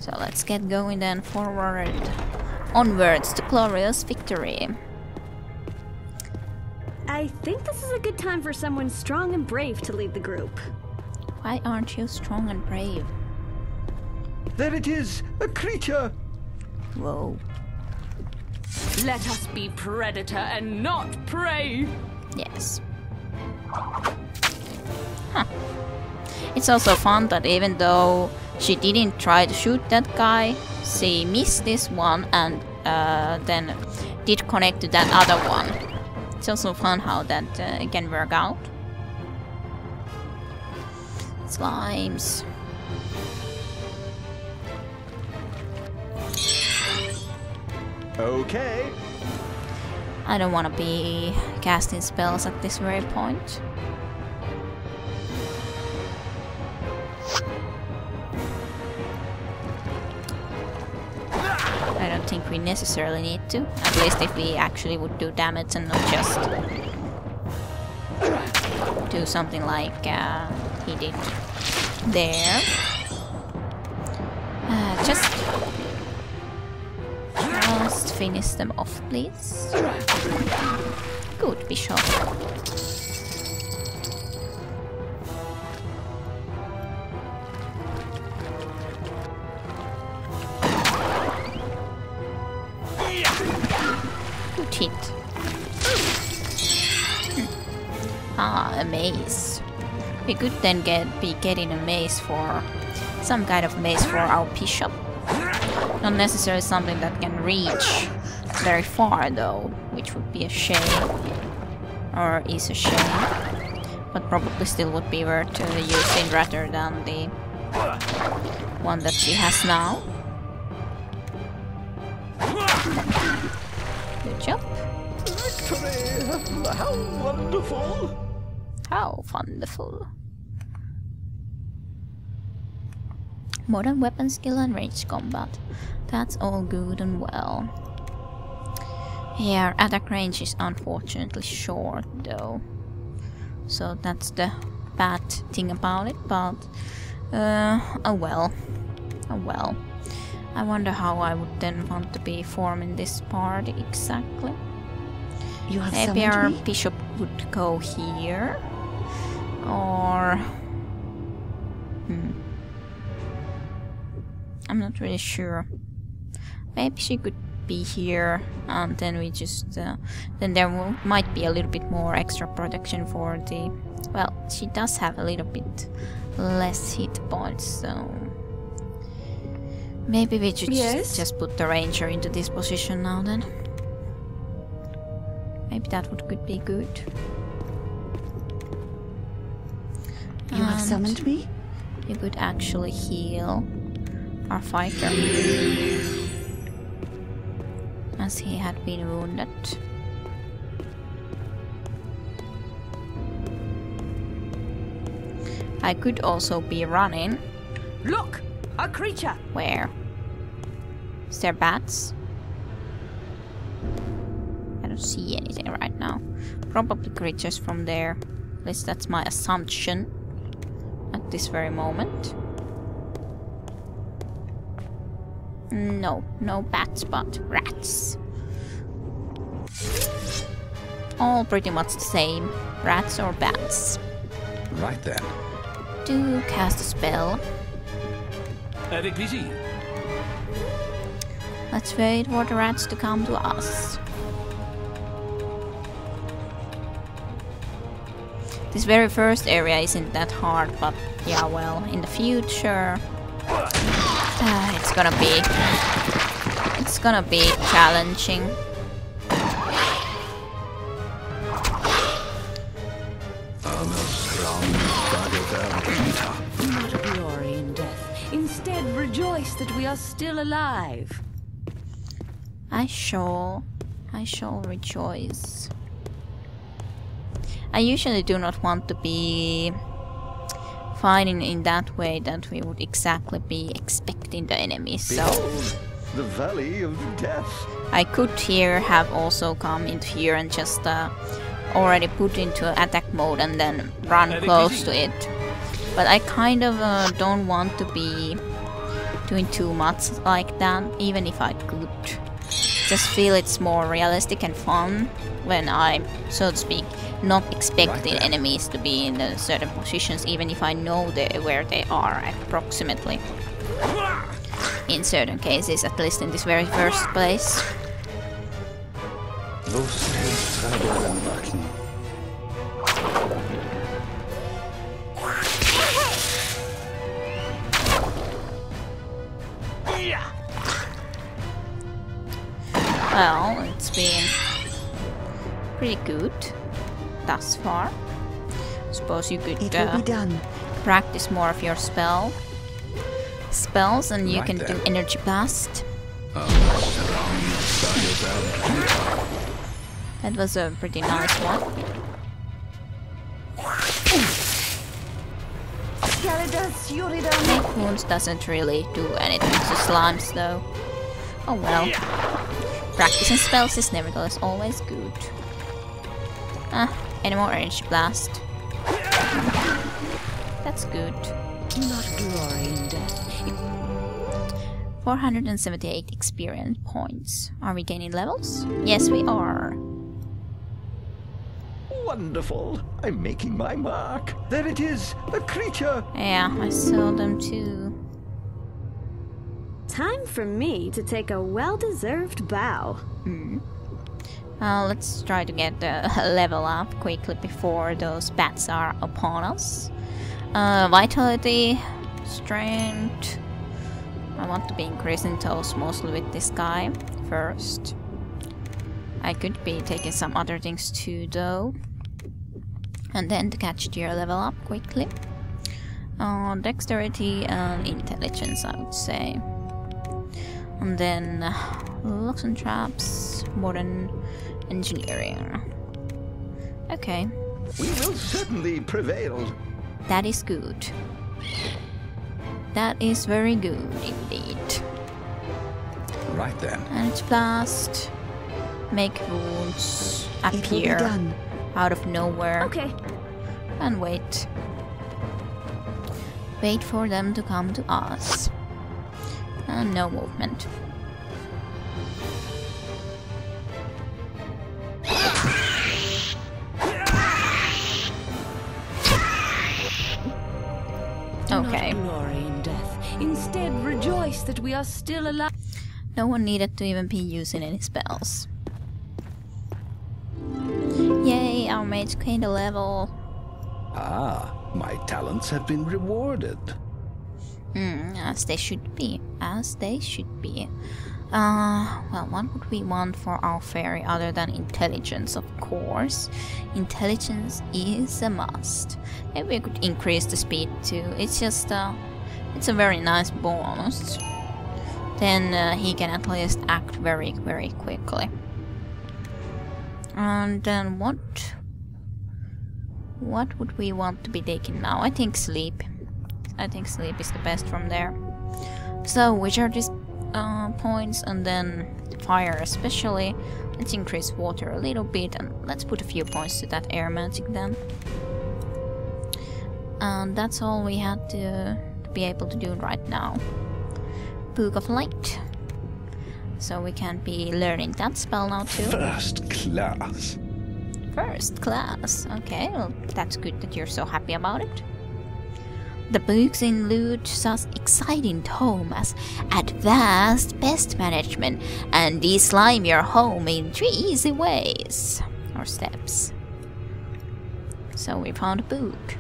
So let's get going then, forward. Onwards to glorious victory. I think this is a good time for someone strong and brave to lead the group. Why aren't you strong and brave? There it is! A creature! Whoa. Let us be predator and not prey! Yes. Huh. It's also fun that even though she didn't try to shoot that guy, she missed this one and then did connect to that other one. It's also fun how that can work out. Slimes. Okay. I don't want to be casting spells at this very point. I don't think we necessarily need to. At least if we actually would do damage and not just do something like he did there. Just finish them off, please. Good, Bishop. Good hit. Ah, a mace. We could then be getting a mace for some kind of mace for our bishop. Not necessarily something that can reach very far though, which would be a shame. Or is a shame. But probably still would be worth using rather than the one that she has now. Good job. Victory! How wonderful! How wonderful. Modern weapon skill and range combat. That's all good and well. Yeah, attack range is unfortunately short though. So that's the bad thing about it, but oh well. Oh well. I wonder how I would then want to be forming this party exactly. You have Maybe our me? bishop would go here. Or I'm not really sure. Maybe she could be here, and then we just then there might be a little bit more extra protection for the. Well, she does have a little bit less hit points, so maybe we should just put the ranger into this position now. Then maybe that could be good. You have summoned me? You could actually heal our fighter, as he had been wounded. I could also be running. Look! A creature! Where? Is there bats? I don't see anything right now. Probably creatures from there. At least that's my assumption at this very moment. No, no bats, but rats. All pretty much the same. Rats or bats. Right then. Do cast a spell. Avec plaisir. Let's wait for the rats to come to us. This very first area isn't that hard, but yeah, well, in the future it's gonna be challenging. Not glory in death. Instead, rejoice that we are still alive. I shall rejoice. I usually do not want to be fighting in that way that we would exactly be expecting the enemy, so Behold, the Valley of Death. I could here have also come into here and just already put into attack mode and then run close to it. But I kind of don't want to be doing too much like that, even if I could. Just feel it's more realistic and fun when I'm, so to speak, not expecting enemies to be in certain positions, even if I know where they are approximately. In certain cases, at least in this very first place. Well, it's been pretty good thus far. Suppose you could practice more of your spells, and you can do energy blast. That was a pretty nice one. Make wounds doesn't really do anything to slimes though. Oh well. Practicing spells is nevertheless always good. Any more energy blast? That's good. Not glory in death. 478 experience points. Are we gaining levels? Yes, we are. Wonderful. I'm making my mark. There it is, a creature. Yeah, I saw them too. Time for me to take a well-deserved bow. Let's try to get the level up quickly before those bats are upon us. Vitality, strength. I want to be increasing those mostly with this guy first. I could be taking some other things too though. And then to catch tier level up quickly. Dexterity and intelligence, I would say. And then locks and traps, modern engineering. Okay. We will certainly prevail. That is good. That is very good indeed. Right then. Energy blast. Make wounds appear out of nowhere. Okay. And wait. Wait for them to come to us. And no movement. Okay. Not glory in death. Instead, rejoice that we are still alive. No one needed to even be using any spells. Yay, our mage gained a level. Ah, my talents have been rewarded. As they should be. As they should be. Well, what would we want for our fairy other than intelligence, of course? Intelligence is a must. Maybe we could increase the speed too. It's just, it's a very nice bonus. Then he can at least act very, very quickly. And then what would we want to be taking now? I think sleep. I think sleep is the best from there. So Wizardry points, and then fire especially. Let's increase water a little bit, and let's put a few points to that air magic then. And that's all we had to be able to do right now. Book of Light. So we can be learning that spell now too. First class. First class. Okay, well that's good that you're so happy about it. The books include such exciting tome as Advanced Pest Management and Deslime Your Home in 3 Easy Ways. Or steps. So we found a book.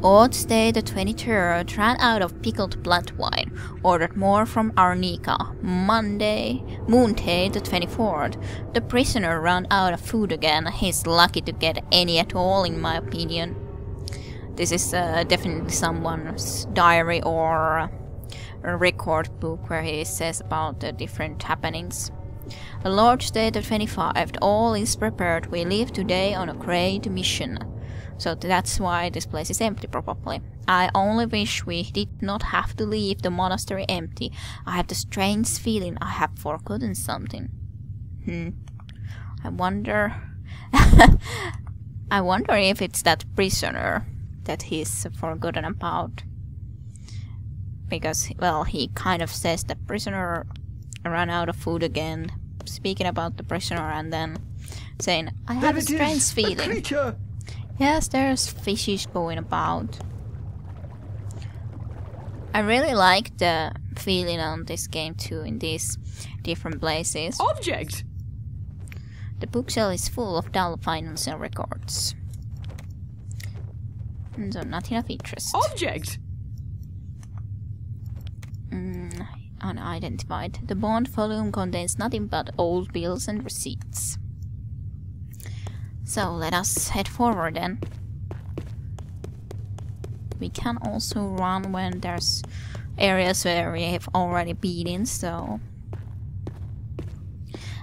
Odd Day the 23rd ran out of pickled blood wine. Ordered more from Arnica. Moon Day the 24th. The prisoner ran out of food again. He's lucky to get any at all in my opinion. This is definitely someone's diary or a record book where he says about the different happenings. The Lord's Day the 25th. All is prepared. We leave today on a great mission. So that's why this place is empty probably. I only wish we did not have to leave the monastery empty. I have the strange feeling I have forgotten something. I wonder... I wonder if it's that prisoner that he's forgotten about. because, well, he kind of says the prisoner ran out of food again, speaking about the prisoner, and then saying, I have a strange A feeling. creature! Yes, there's fishes going about. I really like the feeling on this game too, in these different places. Object! The bookshelf is full of dull financial records. So not enough interest. Object! Unidentified. The bond volume contains nothing but old bills and receipts. So let us head forward then. We can also run when there's areas where we have already been in, so...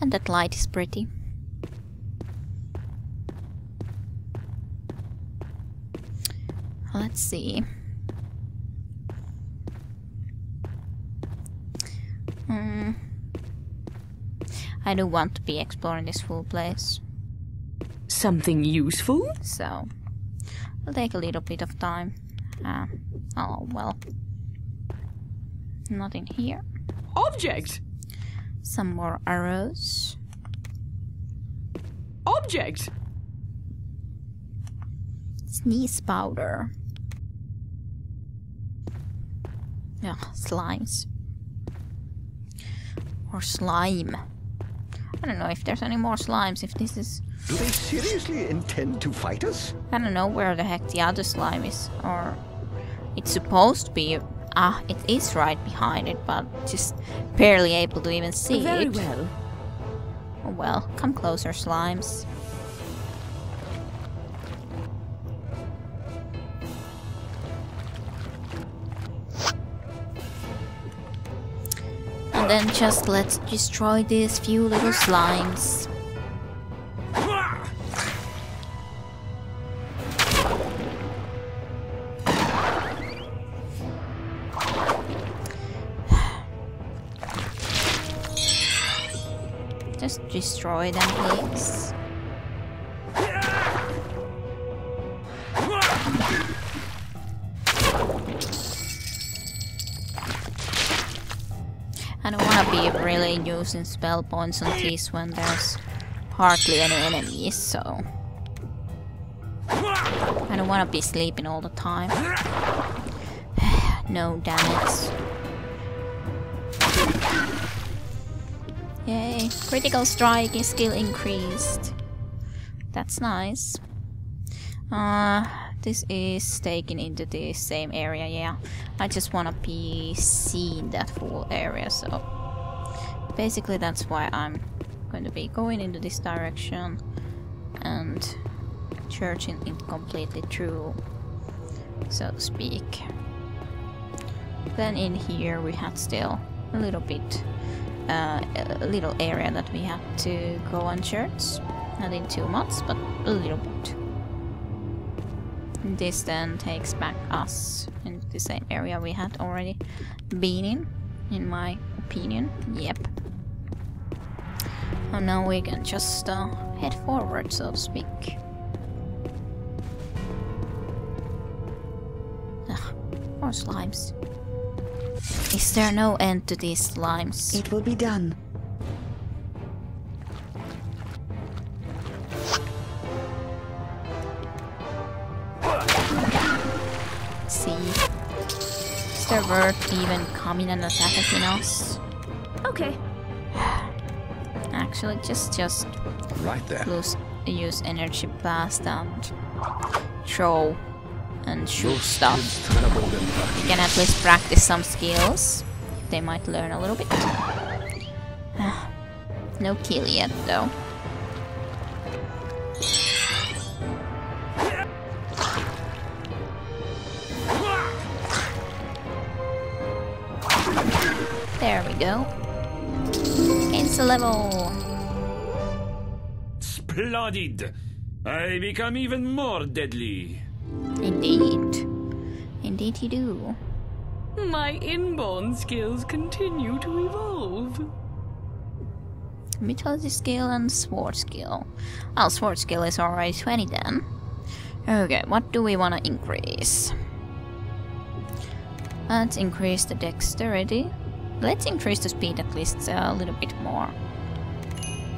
And that light is pretty. Let's see. I do want to be exploring this full place, Something useful? so it'll take a little bit of time. Oh well. Nothing here. Object! Some more arrows. Object! Sneeze powder. Ugh, slimes. Or slime. I don't know if there's any more slimes, if this is... Do they seriously intend to fight us? I don't know where the heck the other slime is, or... It's supposed to be... Ah, it is right behind it, but just barely able to even see Very it. well. Oh well, come closer, slimes. And then just let's destroy these few little slimes. Just destroy them, please. I don't want to be really using spell points on these when there's hardly any enemies, so... I don't want to be sleeping all the time. No damage. Yay, critical strike is skill increased. That's nice. This is taken into the same area, yeah. I just wanna be seeing that full area, so... Basically that's why I'm going to be going into this direction and searching it completely through, so to speak. Then in here we had still a little bit, a little area that we had to go and search. Nothing too much, but a little bit. This then takes back us into the same area we had already been in my opinion. Yep. And now we can just head forward, so to speak. Ugh, more slimes. Is there no end to these slimes? It will be done. See, is there worth even coming and attacking us? Okay. Actually, just Right there. use energy blast and throw and shoot stuff. You can at least practice some skills. They might learn a little bit. No kill yet, though. There we go. It's a level. Splendid! I become even more deadly. Indeed. Indeed you do. My inborn skills continue to evolve. Mythology skill and sword skill. Well, sword skill is already 20 then. Okay, what do we want to increase? Let's increase the dexterity. Let's increase the speed at least a little bit more.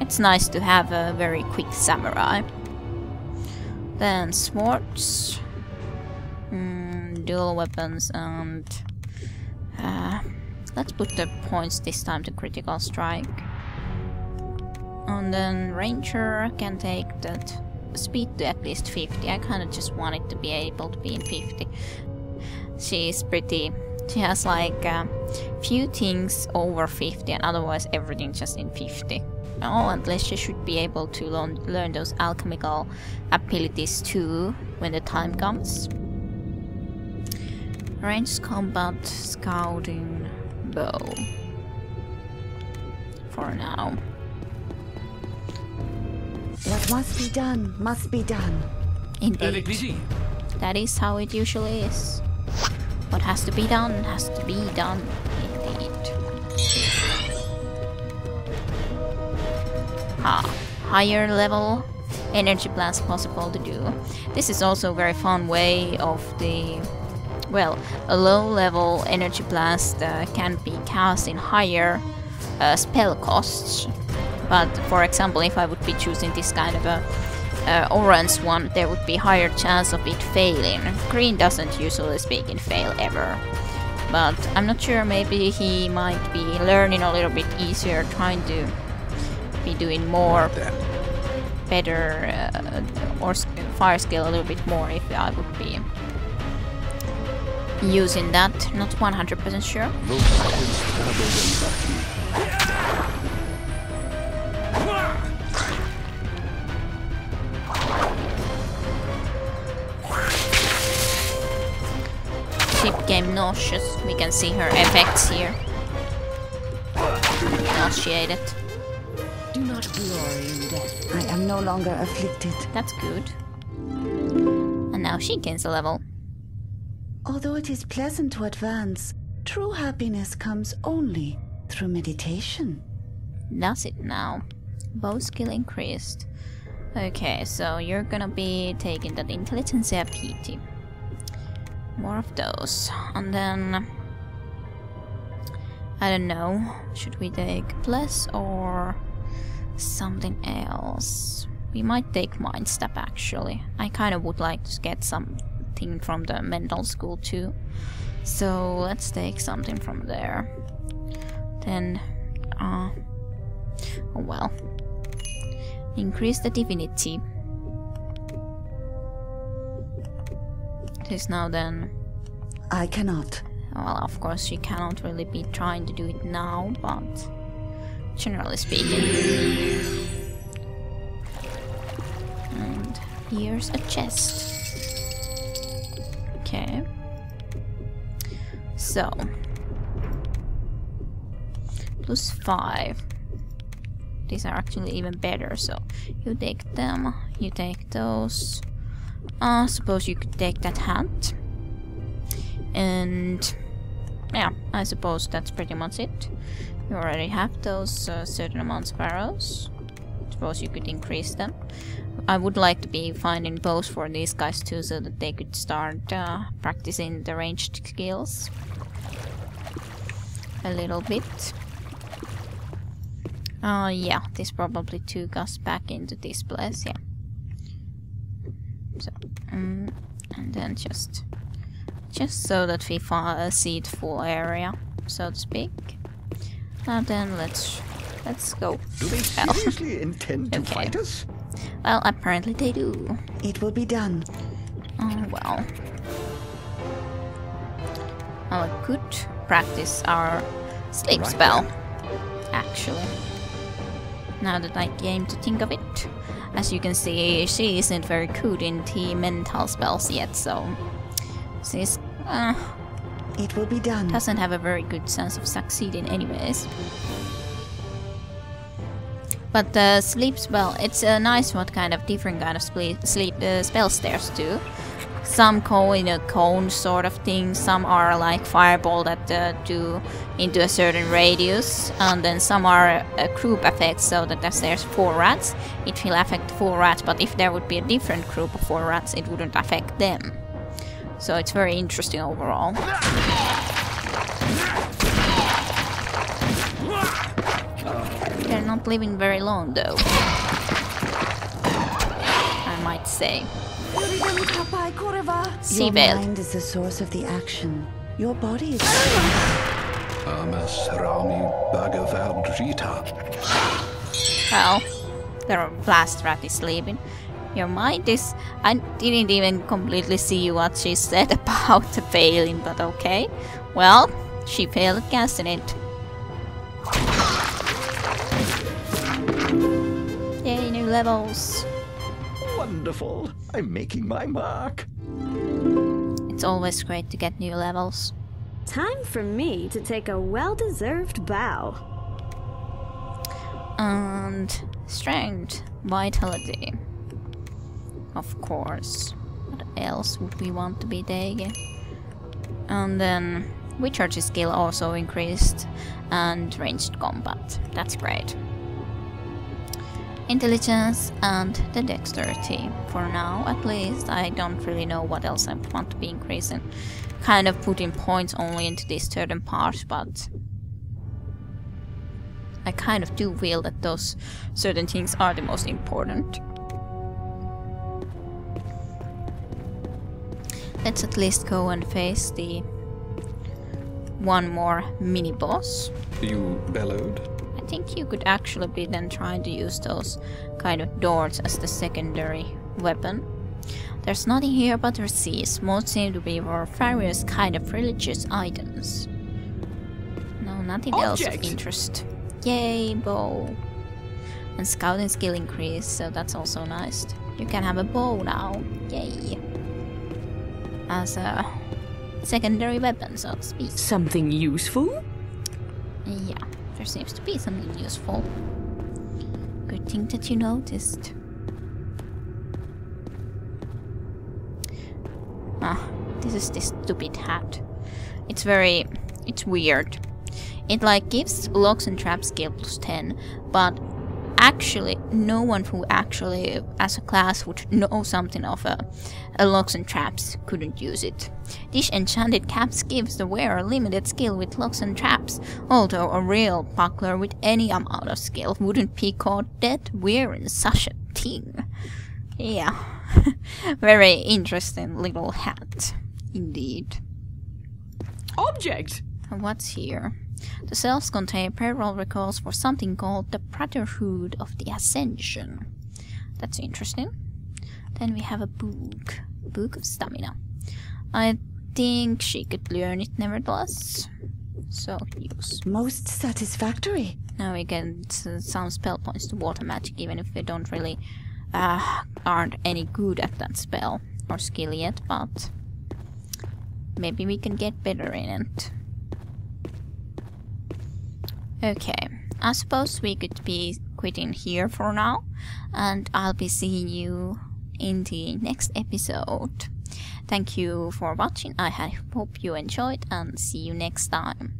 It's nice to have a very quick samurai. Then swords, dual weapons, and let's put the points this time to critical strike. And then ranger can take that speed to at least 50. I kind of just want it to be able to be in 50. She has like few things over 50 and otherwise everything just in 50. Oh, unless she should be able to learn those alchemical abilities too when the time comes. Ranged combat, scouting, bow. For now. What must be done, must be done. Indeed. That is how it usually is. What has to be done has to be done. Indeed. Higher level energy blast possible to do. This is also a very fun way of the... Well, a low level energy blast can be cast in higher spell costs. But for example, if I would be choosing this kind of a orange one, there would be higher chance of it failing. Green doesn't usually speaking fail ever. But I'm not sure, maybe he might be learning a little bit easier, trying to be doing more better or fire skill a little bit more if I would be using that. Not 100% sure. She became nauseous. We can see her effects here. Nauseated. Do not glory in death. I am no longer afflicted. That's good. And now she gains a level. Although it is pleasant to advance, true happiness comes only through meditation. Does it now? Bow skill increased. Okay, so you're gonna be taking that Intelligentsia PT. More of those. And then... I don't know. Should we take Bless or something else? We might take Mind Step actually. I kind of would like to get something from the mental school too. So let's take something from there. Then... oh well. Increase the divinity. This now then... I cannot. Well, of course you cannot really be trying to do it now, but... generally speaking. And here's a chest. Okay. So... +5. These are actually even better, so you take them, you take those. Suppose you could take that hat. And yeah, I suppose that's pretty much it. You already have those certain amounts of arrows. Suppose you could increase them. I would like to be finding bows for these guys too, so that they could start practicing the ranged skills a little bit. Yeah, this probably took us back into this place, yeah. So, and then just so that we see the full area, so to speak. And then let's go. Do they seriously intend to Okay. fight us? Well, apparently they do. It will be done. Oh well. I could practice our sleep Right spell, actually. Now that I came to think of it. As you can see, she isn't very good in the mental spells yet, so she's It will be done. doesn't have a very good chance of succeeding anyways. But the sleep spell, it's a nice what kind of different kind of spells there's too. Some go in a cone sort of thing, some are like fireball that do into a certain radius, and then some are group effects, so that as there's 4 rats, it will affect 4 rats, but if there would be a different group of 4 rats, it wouldn't affect them. So it's very interesting overall. not living very long though, I might say. Sea Your veil. mind is the source of the action. Your body is... Amas Rami Bhagavad Gita. Well, the blast rat is sleeping. Your mind is... I didn't even completely see what she said about the failing, but okay. Well, she failed at casting it. Yay, new levels. Wonderful. I'm making my mark. It's always great to get new levels. Time for me to take a well-deserved bow. And strength, vitality. Of course. What else would we want to be taking? And then Wizardry skill also increased, and ranged combat. That's great. Intelligence and the dexterity. For now, at least. I don't really know what else I want to be increasing. Kind of putting points only into these certain parts, but I kind of do feel that those certain things are the most important. Let's at least go and face the one more mini boss. You bellowed? I think you could actually be then trying to use those kind of doors as the secondary weapon. There's nothing here but receipts. Most seem to be for various kind of religious items. No, nothing else of interest. Yay, bow. And scouting skill increased, so that's also nice. You can have a bow now. Yay. As a secondary weapon, so to speak. Something useful? Yeah, there seems to be something useful. Good thing that you noticed. Ah, this is this stupid hat. It's weird. It like gives locks and traps skill plus 10, but actually no one who actually as a class would know something of a locks and traps couldn't use it. This enchanted cap gives the wearer limited skill with locks and traps, although a real buckler with any amount of skill wouldn't be caught dead wearing such a thing. Yeah, very interesting little hat, indeed. Object! And what's here? The cells contain payroll records for something called the Brotherhood of the Ascension. That's interesting. Then we have a book. Book of Stamina. I think she could learn it nevertheless. So use. Most satisfactory. Now we get some spell points to water magic, even if we don't really aren't any good at that spell or skill yet, but maybe we can get better in it. Okay, I suppose we could be quitting here for now, and I'll be seeing you in the next episode. Thank you for watching. I hope you enjoyed, and see you next time.